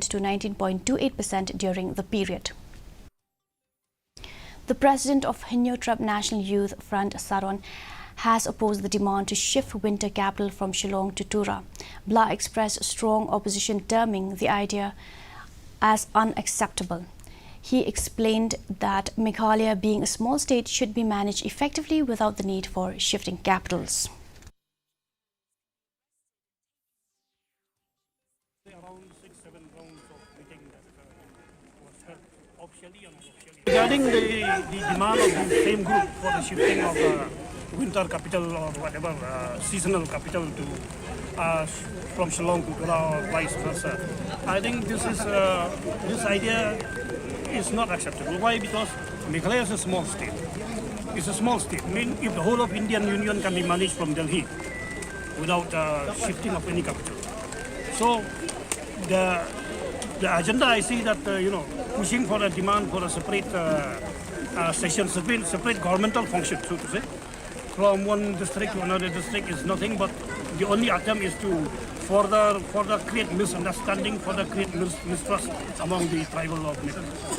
to 19.28% during the period. The president of Hnyf National Youth Front, Saron, has opposed the demand to shift winter capital from Shillong to Tura. Bla expressed strong opposition, terming the idea as unacceptable. He explained that Meghalaya, being a small state, should be managed effectively without the need for shifting capitals. Around 6-7 rounds of meeting that was held officially and unofficially. Regarding the demand of the same group for the shifting of winter capital or whatever seasonal capital to from Shillong to Tura or vice versa, I think this idea is not acceptable. Why? Because Meghalaya is a small state. It's a small state. I mean, if the whole of Indian Union can be managed from Delhi without shifting of any capital. So the agenda, I see that pushing for a demand for a separate session, separate governmental function, so to say, from one district to another district is nothing but the only attempt is to further create misunderstanding, further create mistrust among the tribal of Meghalaya.